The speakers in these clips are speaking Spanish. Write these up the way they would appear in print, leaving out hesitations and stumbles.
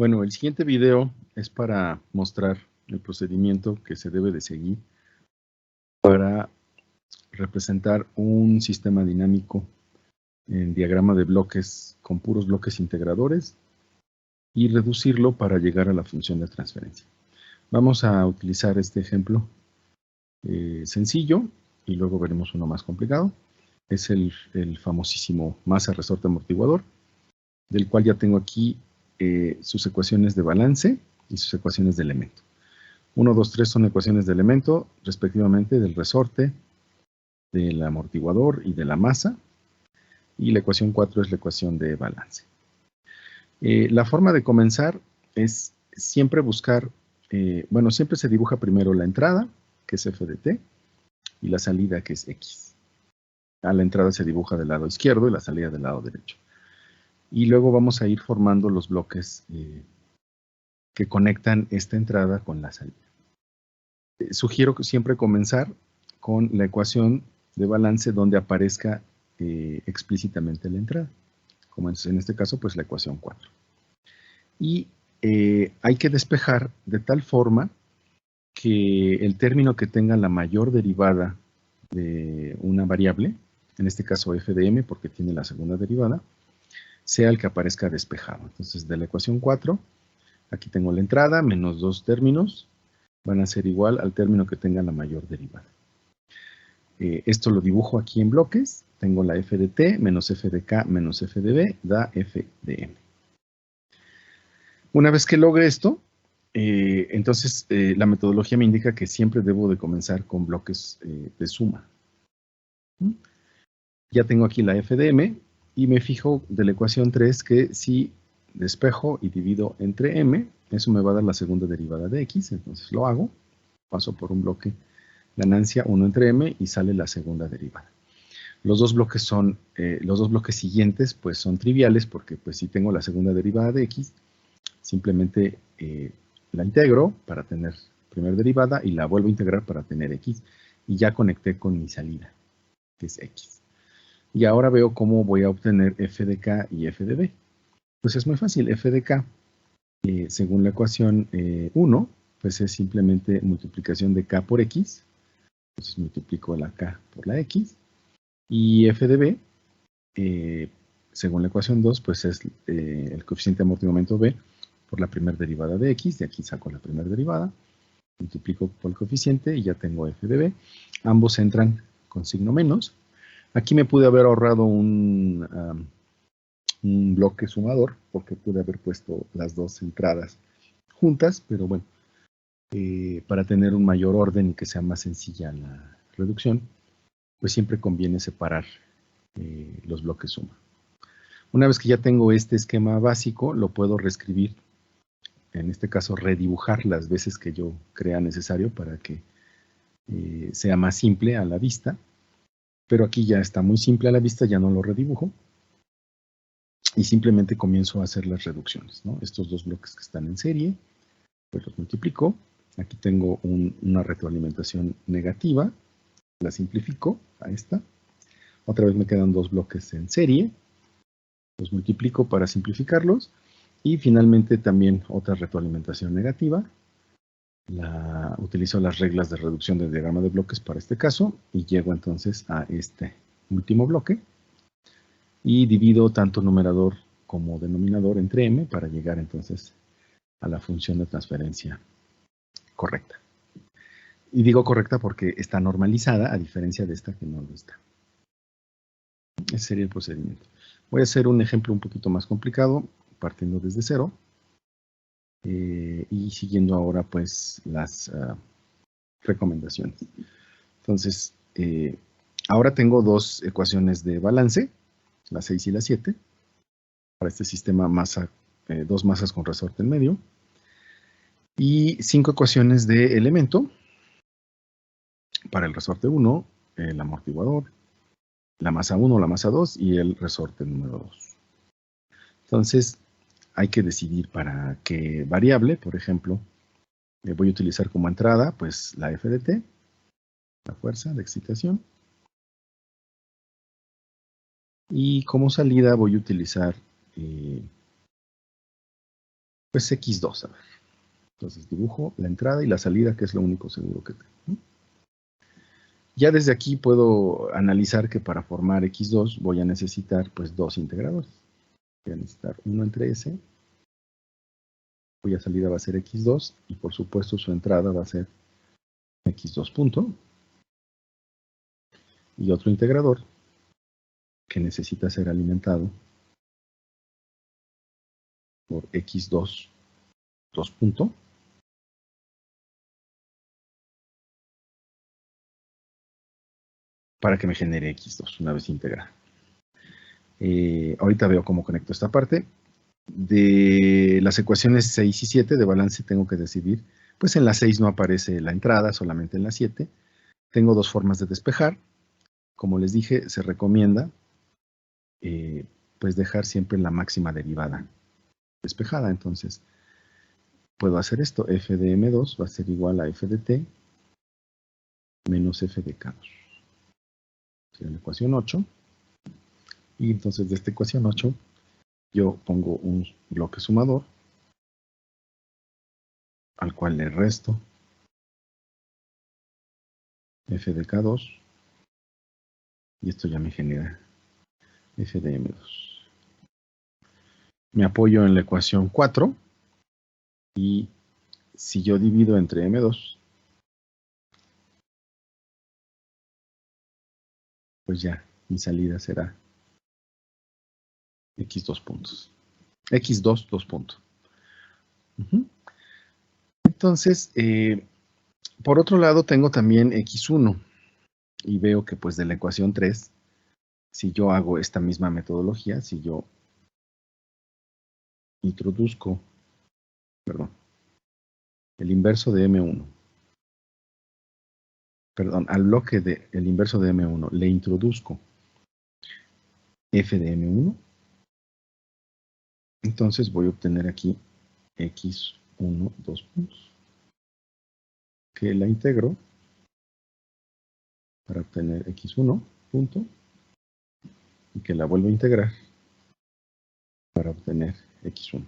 Bueno, el siguiente video es para mostrar el procedimiento que se debe de seguir para representar un sistema dinámico en diagrama de bloques con puros bloques integradores y reducirlo para llegar a la función de transferencia. Vamos a utilizar este ejemplo sencillo y luego veremos uno más complicado. Es el famosísimo masa resorte amortiguador, del cual ya tengo aquí sus ecuaciones de balance y sus ecuaciones de elemento. 1, 2, 3 son ecuaciones de elemento, respectivamente, del resorte, del amortiguador y de la masa. Y la ecuación 4 es la ecuación de balance. La forma de comenzar es siempre buscar, siempre se dibuja primero la entrada, que es f de t, y la salida, que es x. A la entrada se dibuja del lado izquierdo y la salida del lado derecho. Y luego vamos a ir formando los bloques que conectan esta entrada con la salida. Sugiero que siempre comenzar con la ecuación de balance donde aparezca explícitamente la entrada, como en este caso, pues la ecuación 4. Y hay que despejar de tal forma que el término que tenga la mayor derivada de una variable, en este caso f de m, porque tiene la segunda derivada, sea el que aparezca despejado. Entonces, de la ecuación 4, aquí tengo la entrada, menos dos términos, van a ser igual al término que tenga la mayor derivada. Esto lo dibujo aquí en bloques. Tengo la f de t menos f de k menos f de b, da f de m. Una vez que logre esto, entonces la metodología me indica que siempre debo de comenzar con bloques de suma. Ya tengo aquí la f de m y me fijo de la ecuación 3 que si despejo y divido entre m, eso me va a dar la segunda derivada de x, entonces lo hago, paso por un bloque ganancia 1 entre m y sale la segunda derivada. Los dos bloques siguientes pues son triviales porque pues si tengo la segunda derivada de x, simplemente la integro para tener primera derivada y la vuelvo a integrar para tener x y ya conecté con mi salida, que es x. Y ahora veo cómo voy a obtener f de k y f de b. Pues es muy fácil, f de k, según la ecuación 1, pues es simplemente multiplicación de k por x. Entonces multiplico la k por la x. Y f de b, según la ecuación 2, pues es el coeficiente de amortiguamiento b por la primera derivada de x. De aquí saco la primera derivada. Multiplico por el coeficiente y ya tengo f de b. Ambos entran con signo menos. Aquí me pude haber ahorrado un bloque sumador, porque pude haber puesto las dos entradas juntas, pero bueno, para tener un mayor orden y que sea más sencilla la reducción, pues siempre conviene separar los bloques suma. Una vez que ya tengo este esquema básico, lo puedo reescribir, en este caso redibujar las veces que yo crea necesario para que sea más simple a la vista. Pero aquí ya está muy simple a la vista, ya no lo redibujo. Y simplemente comienzo a hacer las reducciones, ¿no? Estos dos bloques que están en serie, pues los multiplico. Aquí tengo una retroalimentación negativa, la simplifico a esta. Otra vez me quedan dos bloques en serie, los multiplico para simplificarlos. Y finalmente también otra retroalimentación negativa. Utilizo las reglas de reducción del diagrama de bloques para este caso y llego entonces a este último bloque. Y divido tanto numerador como denominador entre m para llegar entonces a la función de transferencia correcta. Y digo correcta porque está normalizada, a diferencia de esta que no lo está. Ese sería el procedimiento. Voy a hacer un ejemplo un poquito más complicado, partiendo desde cero. Y siguiendo ahora pues las recomendaciones. Entonces, ahora tengo dos ecuaciones de balance, la 6 y la 7, para este sistema dos masas con resorte en medio, y 5 ecuaciones de elemento para el resorte 1, el amortiguador, la masa 1, la masa 2 y el resorte número 2. Entonces, hay que decidir para qué variable, por ejemplo, voy a utilizar como entrada pues la f de t, la fuerza, la excitación, y como salida voy a utilizar Pues x2, a ver. Entonces dibujo la entrada y la salida, que es lo único seguro que tengo. Ya desde aquí puedo analizar que para formar x2 voy a necesitar pues dos integradores. Voy a necesitar uno entre s, cuya salida va a ser x2, y por supuesto su entrada va a ser x2 punto, y otro integrador que necesita ser alimentado por x2 2 punto, para que me genere x2 una vez integrado. Ahorita veo cómo conecto esta parte. De las ecuaciones 6 y 7 de balance tengo que decidir, pues en la 6 no aparece la entrada, solamente en la 7. Tengo dos formas de despejar. Como les dije, se recomienda pues dejar siempre la máxima derivada despejada. Entonces, puedo hacer esto. F de M2 va a ser igual a F de T menos F de K2. Sería la ecuación 8. Y entonces de esta ecuación 8, yo pongo un bloque sumador al cual le resto F de K2. Y esto ya me genera F de M2. Me apoyo en la ecuación 4. Y si yo divido entre M2, pues ya mi salida será X2 puntos. X2, 2 puntos. Entonces, por otro lado, tengo también X1. Y veo que pues de la ecuación 3, si yo hago esta misma metodología, si yo introduzco, perdón, el inverso de M1, perdón, al bloque del inverso de M1 le introduzco F de M1, entonces voy a obtener aquí X1, 2 puntos, que la integro para obtener X1 punto, y que la vuelvo a integrar para obtener X1.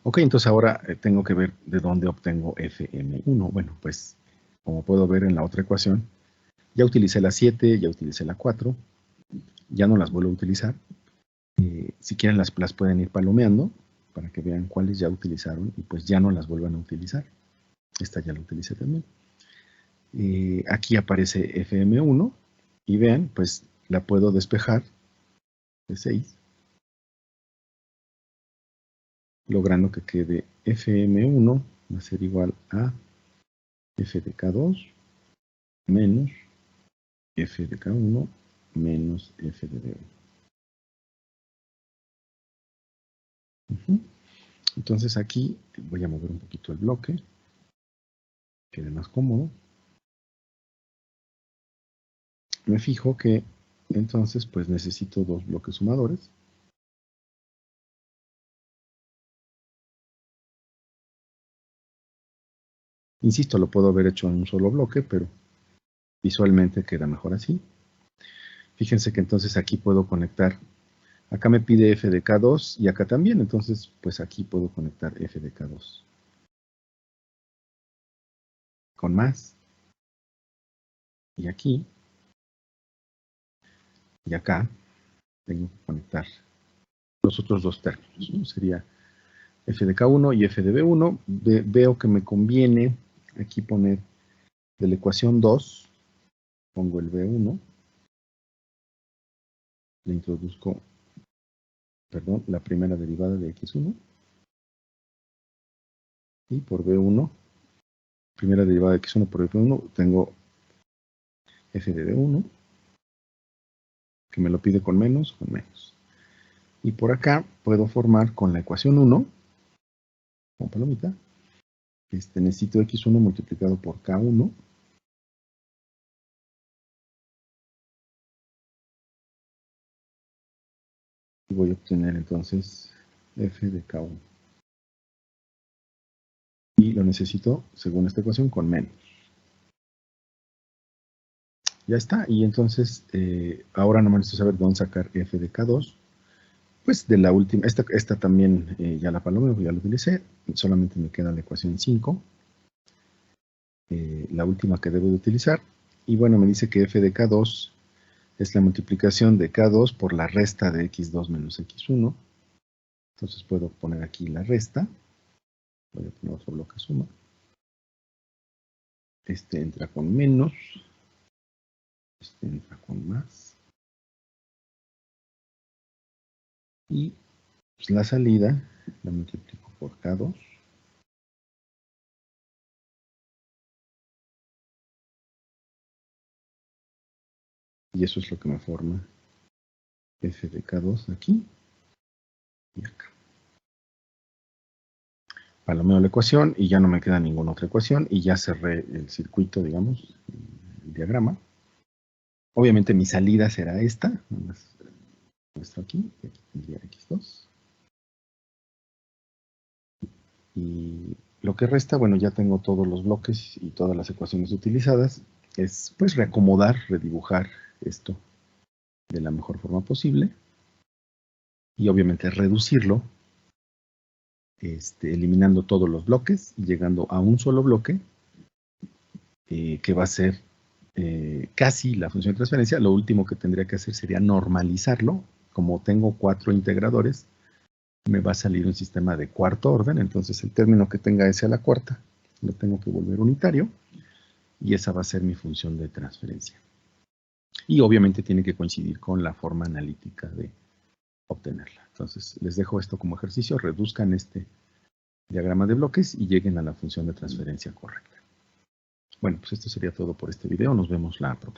Ok, entonces ahora tengo que ver de dónde obtengo Fm1. Bueno, pues como puedo ver en la otra ecuación, ya utilicé la 7, ya utilicé la 4, ya no las vuelvo a utilizar. Si quieren las pueden ir palomeando para que vean cuáles ya utilizaron y pues ya no las vuelvan a utilizar. Esta ya la utilicé también. Aquí aparece Fm1 y vean, pues la puedo despejar de 6, logrando que quede Fm1 va a ser igual a F de K2 menos F de K1 menos F de B1. Entonces aquí voy a mover un poquito el bloque, que quede más cómodo. Me fijo que entonces pues necesito dos bloques sumadores. Insisto, lo puedo haber hecho en un solo bloque, pero visualmente queda mejor así. Fíjense que entonces aquí puedo conectar, acá me pide F de K2 y acá también, entonces pues aquí puedo conectar F de K2 con más, y aquí, y acá, tengo que conectar los otros dos términos, ¿no? Sería F de K1 y F de B1. Veo que me conviene aquí poner de la ecuación 2, pongo el B1, le introduzco, perdón, la primera derivada de X1, y por B1, primera derivada de X1 por B1, tengo F de B1, que me lo pide con menos. Y por acá puedo formar con la ecuación 1, con palomita, necesito X1 multiplicado por K1, y voy a obtener entonces F de K1. Y lo necesito, según esta ecuación, con menos. Ya está, y entonces ahora no me necesito saber dónde sacar F de K2. pues de la última, esta también ya la palomeo, ya la utilicé, solamente me queda la ecuación 5, la última que debo de utilizar, y bueno, me dice que f de k2 es la multiplicación de k2 por la resta de x2 menos x1, entonces puedo poner aquí la resta, voy a poner otro bloque suma, este entra con menos, este entra con más, y pues, la salida la multiplico por k2, y eso es lo que me forma f de k2 aquí y acá. Palomeo la ecuación y ya no me queda ninguna otra ecuación y ya cerré el circuito, digamos, el diagrama. Obviamente mi salida será esta, muestro aquí, y aquí tendría x2. Y lo que resta, bueno, ya tengo todos los bloques y todas las ecuaciones utilizadas, es pues reacomodar, redibujar esto de la mejor forma posible y obviamente reducirlo, eliminando todos los bloques y llegando a un solo bloque que va a ser casi la función de transferencia. Lo último que tendría que hacer sería normalizarlo. Como tengo 4 integradores, me va a salir un sistema de cuarto orden, entonces el término que tenga s a la cuarta lo tengo que volver unitario y esa va a ser mi función de transferencia. Y obviamente tiene que coincidir con la forma analítica de obtenerla. Entonces les dejo esto como ejercicio, reduzcan este diagrama de bloques y lleguen a la función de transferencia correcta. Bueno, pues esto sería todo por este video, nos vemos la próxima.